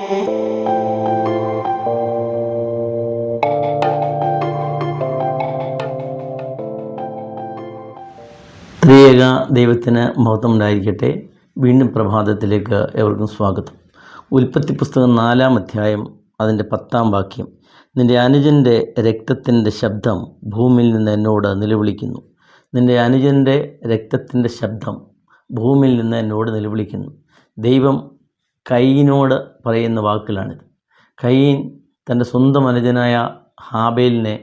ത്രിയേക ദൈവത്തിന് മഹത്വം ഉണ്ടായിരിക്കട്ടെ. വീണ്ടും പ്രഭാതത്തിലേക്ക് എവർക്കും സ്വാഗതം. ഉൽപ്പത്തി പുസ്തകം 4-ാം അധ്യായം അതിൻ്റെ 10-ാം വാക്യം. നിൻ്റെ അനുജൻ്റെ രക്തത്തിൻ്റെ ശബ്ദം ഭൂമിയിൽ നിന്ന് എന്നോട് നിലവിളിക്കുന്നു. നിൻ്റെ അനുജൻ്റെ രക്തത്തിൻ്റെ ശബ്ദം ഭൂമിയിൽ നിന്ന് എന്നോട് നിലവിളിക്കുന്നു. ദൈവം കയീനോട് പറയുന്ന വാക്കുകളാണിത്. കയീൻ തൻ്റെ സ്വന്തം അനുജനായ ഹാബേലിനെ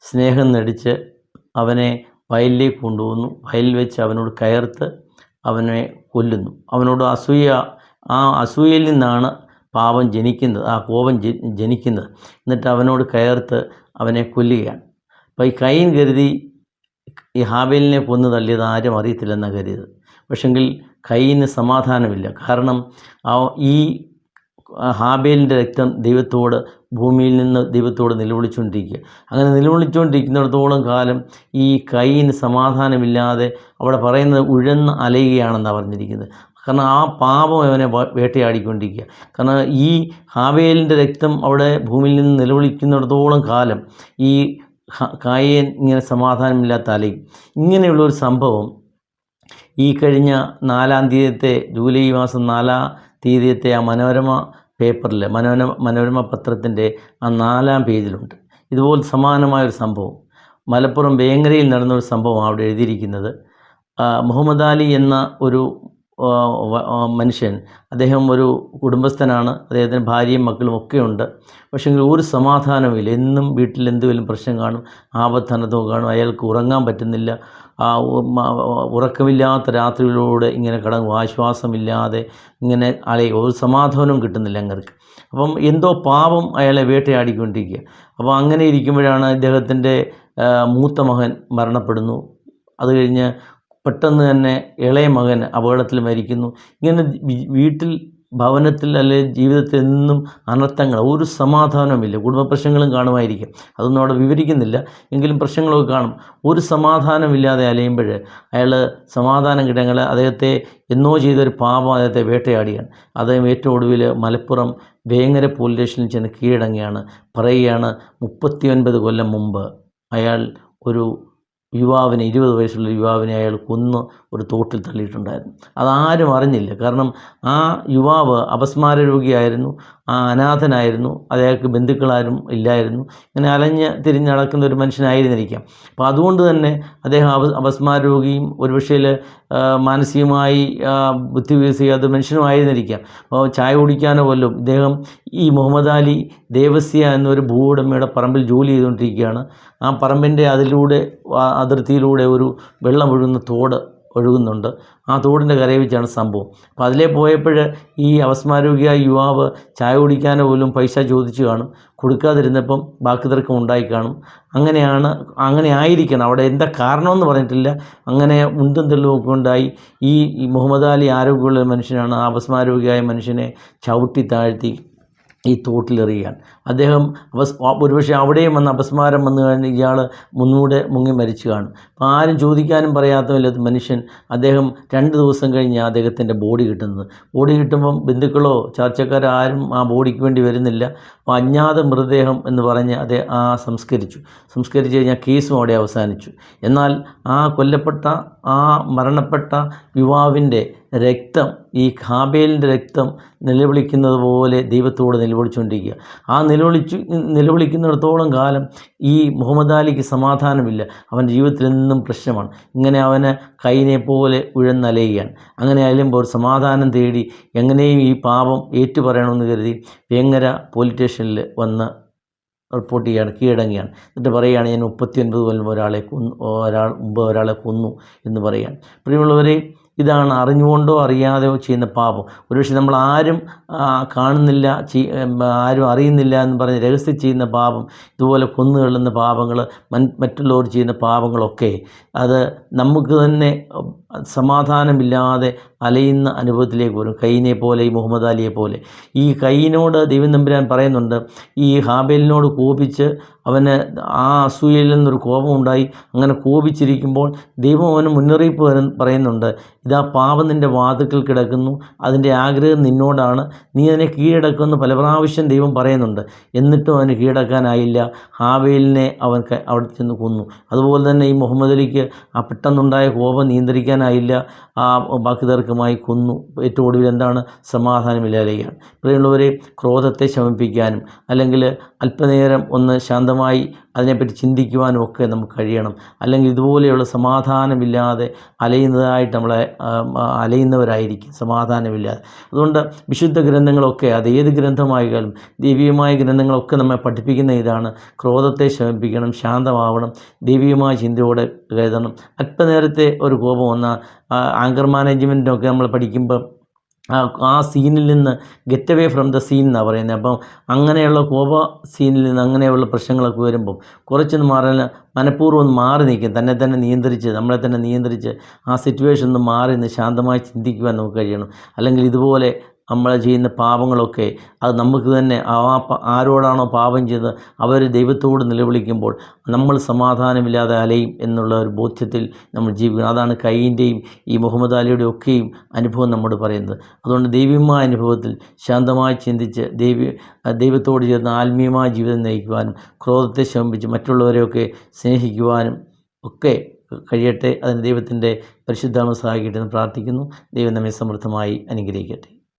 സ്നേഹം നടിച്ച് അവനെ വയലിലേക്ക് കൊണ്ടുപോകുന്നു. വയലിൽ വെച്ച് അവനോട് കയർത്ത് അവനെ കൊല്ലുന്നു. അവനോട് ആ അസൂയയിൽ നിന്നാണ് പാപം ജനിക്കുന്നത്, ആ കോപം ജനിക്കുന്നത്. എന്നിട്ട് അവനോട് കയർത്ത് അവനെ കൊല്ലുകയാണ്. അപ്പോൾ ഈ കയീൻ കരുതി ഈ ഹാബേലിനെ കൊന്നു തള്ളിയത് ആരും അറിയത്തില്ലെന്നാണ് കരുതിയത്. പക്ഷെങ്കിൽ കയീന് സമാധാനമില്ല. കാരണം ഈ ഹാബേലിൻ്റെ രക്തം ഭൂമിയിൽ നിന്ന് ദൈവത്തോട് നിലവിളിച്ചുകൊണ്ടിരിക്കുക. അങ്ങനെ നിലവിളിച്ചുകൊണ്ടിരിക്കുന്നിടത്തോളം കാലം ഈ കയീന് സമാധാനമില്ലാതെ അവിടെ പറയുന്നത് ഉഴന്ന് അലയുകയാണെന്നാണ് പറഞ്ഞിരിക്കുന്നത്. കാരണം ആ പാപം അവനെ വേട്ടയാടിക്കൊണ്ടിരിക്കുക. കാരണം ഈ ഹാബേലിൻ്റെ രക്തം അവിടെ ഭൂമിയിൽ നിന്ന് നിലവിളിക്കുന്നിടത്തോളം കാലം ഈ കയീൻ ഇങ്ങനെ സമാധാനമില്ലാത്ത അലയും. ഇങ്ങനെയുള്ളൊരു സംഭവം ഈ കഴിഞ്ഞ 4-ാം തീയതിയത്തെ ജൂലൈ മാസം 4-ാം തീയതിയത്തെ ആ മനോരമ പേപ്പറിൽ മനോരമ പത്രത്തിൻ്റെ ആ 4-ാം പേജിലുണ്ട്. ഇതുപോലെ സമാനമായൊരു സംഭവം മലപ്പുറം വേങ്ങരയിൽ നടന്നൊരു സംഭവം അവിടെ എഴുതിയിരിക്കുന്നത്. മുഹമ്മദ് അലി എന്ന ഒരു മനുഷ്യൻ, അദ്ദേഹം ഒരു കുടുംബസ്ഥനാണ്. അദ്ദേഹത്തിന് ഭാര്യയും മക്കളും ഒക്കെ ഉണ്ട്. പക്ഷേ ഒരു സമാധാനവുമില്ല. എന്നും വീട്ടിൽ എന്തെങ്കിലും പ്രശ്നം കാണും, ആപത്തനത്വം കാണും. അയാൾക്ക് ഉറങ്ങാൻ പറ്റുന്നില്ല. ഉറക്കമില്ലാത്ത രാത്രിയിലൂടെ ഇങ്ങനെ കടങ്ങും, ആശ്വാസമില്ലാതെ ഇങ്ങനെ അലയും. ഒരു സമാധാനവും കിട്ടുന്നില്ല അങ്ങർക്ക്. അപ്പം എന്തോ പാപം അയാളെ വേട്ടയാടിക്കൊണ്ടിരിക്കുക. അപ്പോൾ അങ്ങനെ ഇരിക്കുമ്പോഴാണ് ഇദ്ദേഹത്തിൻ്റെ മൂത്ത മകൻ മരണപ്പെടുന്നു. അത് കഴിഞ്ഞ് പെട്ടെന്ന് തന്നെ ഇളയ മകൻ അപകടത്തിൽ മരിക്കുന്നു. ഇങ്ങനെ വീട്ടിൽ, ഭവനത്തിൽ അല്ലെങ്കിൽ ജീവിതത്തിൽ എന്നും അനർത്ഥങ്ങൾ, ഒരു സമാധാനവുമില്ല. കുടുംബ പ്രശ്നങ്ങളും കാണുമായിരിക്കും, അതൊന്നും അവിടെ വിവരിക്കുന്നില്ല. എങ്കിലും പ്രശ്നങ്ങളൊക്കെ കാണും. ഒരു സമാധാനമില്ലാതെ അലയുമ്പോൾ അയാൾ സമാധാനം കിട്ടാൻ അദ്ദേഹത്തെ എന്നോ ചെയ്തൊരു പാപം അദ്ദേഹത്തെ വേട്ടയാടിയാണ്. അദ്ദേഹം ഏറ്റവും ഒടുവിൽ മലപ്പുറം വേങ്ങര പോലീസ് സ്റ്റേഷനിൽ ചെന്ന് കീഴടങ്ങിയാണ്. പറയുകയാണ് 39 കൊല്ലം മുമ്പ് അയാൾ ഒരു യുവാവിനെ, 20 വയസ്സുള്ള യുവാവിനെ അയാൾ കൊന്ന് ഒരു തോട്ടിൽ തള്ളിയിട്ടുണ്ടായിരുന്നു. അതാരും അറിഞ്ഞില്ല. കാരണം ആ യുവാവ് അപസ്മാര രോഗിയായിരുന്നു, അനാഥനായിരുന്നു, അയാൾക്ക് ബന്ധുക്കളാരും ഇല്ലായിരുന്നു. ഇങ്ങനെ അലഞ്ഞ് തിരിഞ്ഞ് നടക്കുന്ന ഒരു മനുഷ്യനായിരുന്നിരിക്കാം. അപ്പോൾ അതുകൊണ്ട് തന്നെ അദ്ദേഹം അപസ്മാര രോഗിയും ഒരുപക്ഷേ മാനസികമായി ബുദ്ധി വികസിക്കാത്ത മനുഷ്യനുമായിരുന്നിരിക്കാം. അപ്പോൾ ചായ കുടിക്കാനോ വല്ലതും ഇദ്ദേഹം ഈ മുഹമ്മദ് അലി ദേവസ്യ എന്നൊരു ഭൂവുടമയുടെ പറമ്പിൽ ജോലി ചെയ്തുകൊണ്ടിരിക്കുകയാണ്. ആ പറമ്പിൻ്റെ അതിർത്തിയിലൂടെ ഒരു വെള്ളം ഒഴുകുന്ന തോട് ഒഴുകുന്നുണ്ട്. ആ തോടിൻ്റെ കരയിൽ വെച്ചാണ് സംഭവം. അപ്പോൾ അതിലേ പോയപ്പോൾ ഈ അപസ്മാരോഗ്യമായ യുവാവ് ചായ കുടിക്കാനോ പോലും പൈസ ചോദിച്ചു കാണും. കൊടുക്കാതിരുന്നപ്പം ബാക്കി തർക്കം ഉണ്ടായി കാണും. അങ്ങനെ ആയിരിക്കണം. അവിടെ എന്താ കാരണമെന്ന് പറഞ്ഞിട്ടില്ല. അങ്ങനെ ഉന്തും തെളിവൊക്കെ ഉണ്ടായി. ഈ മുഹമ്മദ് അലി ആരോഗ്യമുള്ള മനുഷ്യനാണ്. ആ അപസ്മാരോഗ്യമായ മനുഷ്യനെ ചവിട്ടി താഴ്ത്തി ഈ തോട്ടിലെറിയുകയാണ്. അദ്ദേഹം ഒരുപക്ഷെ അവിടെയും വന്ന് അപസ്മാരം വന്നു കഴിഞ്ഞ് ഇയാൾ മുന്നൂടെ മുങ്ങി മരിച്ചു കാണും. അപ്പോൾ ആരും ചോദിക്കാനും പറയാത്തമില്ലാത്ത മനുഷ്യൻ, അദ്ദേഹം 2 ദിവസം കഴിഞ്ഞ് അദ്ദേഹത്തിൻ്റെ ബോഡി കിട്ടുന്നത്. ബോഡി കിട്ടുമ്പം ബന്ധുക്കളോ ചർച്ചക്കാരോ ആരും ആ ബോഡിക്ക് വേണ്ടി വരുന്നില്ല. അപ്പോൾ അജ്ഞാത മൃതദേഹം എന്ന് പറഞ്ഞ് സംസ്കരിച്ചു കഴിഞ്ഞാൽ കേസും അവിടെ അവസാനിച്ചു. എന്നാൽ ആ മരണപ്പെട്ട യുവാവിൻ്റെ രക്തം, ഈ ഹാബേലിൻ്റെ രക്തം നിലവിളിക്കുന്നത് പോലെ ദൈവത്തോട് നിലവിളിച്ചുകൊണ്ടിരിക്കുക. ആ നിലവിളിക്കുന്നിടത്തോളം കാലം ഈ മുഹമ്മദ് അലിക്ക് സമാധാനമില്ല. അവൻ്റെ ജീവിതത്തിൽ എന്നും പ്രശ്നമാണ്. ഇങ്ങനെ അവന് കൈനെ പോലെ ഉഴന്നലയുകയാണ്. അങ്ങനെ അലയുമ്പോൾ സമാധാനം തേടി എങ്ങനെയും ഈ പാപം ഏറ്റുപറയണമെന്ന് കരുതി വേങ്ങര പോലീസ് സ്റ്റേഷനിൽ വന്ന് റിപ്പോർട്ട് കീഴടങ്ങിയാണ്. എന്നിട്ട് പറയുകയാണ്, ഞാൻ 39 കൊല്ലം ഒരാളെ കൊന്നു എന്ന് പറയുകയാണ്. പ്രിയമുള്ളവരെ, ഇതാണ് അറിഞ്ഞുകൊണ്ടോ അറിയാതെയോ ചെയ്യുന്ന പാപം. ഒരുപക്ഷെ നമ്മൾ ആരും കാണുന്നില്ല, ആരും അറിയുന്നില്ല എന്ന് പറഞ്ഞ് രഹസ്യം ചെയ്യുന്ന പാപം, ഇതുപോലെ കൊന്നുകൊള്ളുന്ന പാപങ്ങൾ, മറ്റുള്ളവർ ചെയ്യുന്ന പാപങ്ങളൊക്കെ അത് നമുക്ക് തന്നെ സമാധാനമില്ലാതെ അലയുന്ന അനുഭവത്തിലേക്ക് വരും. കയീനെ പോലെ, ഈ മുഹമ്മദ് അലിയെ പോലെ. ഈ കയീനോട് ദൈവം തമ്പുരാൻ പറയുന്നുണ്ട്, ഈ ഹാബേലിനോട് കോപിച്ച് അവന് ആ അസൂയയിൽ നിന്നൊരു കോപമുണ്ടായി. അങ്ങനെ കോപിച്ചിരിക്കുമ്പോൾ ദൈവം അവന് മുന്നറിയിപ്പ് പറയുന്നുണ്ട്, ഇതാ പാപം നിൻ്റെ വാതിൽക്കൽ കിടക്കുന്നു, അതിൻ്റെ ആഗ്രഹം നിന്നോടാണ്, നീ അതിനെ കീഴടക്കുമെന്ന് പല പ്രാവശ്യം ദൈവം പറയുന്നുണ്ട്. എന്നിട്ടും അവന് കീഴടക്കാനായില്ല. ഹാബേലിനെ അവൻ അവിടെ ചെന്ന് കൊന്നു. അതുപോലെ തന്നെ ഈ മുഹമ്മദ് അലിക്ക് ആ പെട്ടെന്നുണ്ടായ കോപം നിയന്ത്രിക്കാനായില്ല, ആ ബാക്കിതർക്കമായി കൊന്നു. ഏറ്റവും ഒടുവിൽ എന്താണ്? സമാധാനമില്ലാതെയാണ്. പ്രിയമുള്ളവരെ, ക്രോധത്തെ ശമിപ്പിക്കാനും അല്ലെങ്കിൽ അല്പനേരം ഒന്ന് ശാന്തമായി അതിനെപ്പറ്റി ചിന്തിക്കുവാനും ഒക്കെ നമുക്ക് കഴിയണം. അല്ലെങ്കിൽ ഇതുപോലെയുള്ള സമാധാനമില്ലാതെ അലയുന്നവരായിരിക്കും സമാധാനമില്ലാതെ. അതുകൊണ്ട് വിശുദ്ധ ഗ്രന്ഥങ്ങളൊക്കെ, അത് ഏത് ഗ്രന്ഥമായാലും ദൈവീയമായ ഗ്രന്ഥങ്ങളൊക്കെ നമ്മെ പഠിപ്പിക്കുന്ന ഇതാണ്: ക്രോധത്തെ ശമിപ്പിക്കണം, ശാന്തമാവണം, ദൈവീയമായ ചിന്തയോടെ കരുതണം. അല്പനേരത്തെ ഒരു കോപം വന്നാൽ ആങ്കർ മാനേജ്മെൻറ്റിനൊക്കെ നമ്മൾ പഠിക്കുമ്പം ആ സീനിൽ നിന്ന് get away from the scene എന്നാണ് പറയുന്നത്. അപ്പം അങ്ങനെയുള്ള കോപ സീനിൽ നിന്ന് അങ്ങനെയുള്ള പ്രശ്നങ്ങളൊക്കെ വരുമ്പം കുറച്ചൊന്ന് മാറാൻ മനഃപൂർവ്വം ഒന്ന് മാറി നിൽക്കും, തന്നെ നിയന്ത്രിച്ച്, നമ്മളെ തന്നെ നിയന്ത്രിച്ച് ആ സിറ്റുവേഷൻ ഒന്ന് മാറി നിന്ന് ശാന്തമായി ചിന്തിക്കുവാൻ നമുക്ക് കഴിയണം. അല്ലെങ്കിൽ ഇതുപോലെ നമ്മൾ ചെയ്യുന്ന പാപങ്ങളൊക്കെ അത് നമുക്ക് തന്നെ ആരോടാണോ പാപം ചെയ്തത് അവർ ദൈവത്തോട് നിലവിളിക്കുമ്പോൾ നമ്മൾ സമാധാനമില്ലാതെ അലയും എന്നുള്ള ഒരു ബോധ്യത്തിൽ നമ്മൾ ജീവിക്കണം. അതാണ് കയീൻ്റെയും ഈ മുഹമ്മദ് അലിയുടെ ഒക്കെയും അനുഭവം നമ്മോട് പറയുന്നത്. അതുകൊണ്ട് ദൈവീയമായ അനുഭവത്തിൽ ശാന്തമായി ചിന്തിച്ച് ദൈവത്തോട് ചേർന്ന് ആത്മീയമായ ജീവിതം നയിക്കുവാനും ക്രോധത്തെ ശമിപ്പിച്ച് മറ്റുള്ളവരെയൊക്കെ സ്നേഹിക്കുവാനും ഒക്കെ കഴിയട്ടെ. അതിന് ദൈവത്തിൻ്റെ പരിശുദ്ധാത്മ സഹായിക്കട്ടെ എന്ന് പ്രാർത്ഥിക്കുന്നു. ദൈവം നമ്മെ സമൃദ്ധമായി അനുഗ്രഹിക്കട്ടെ.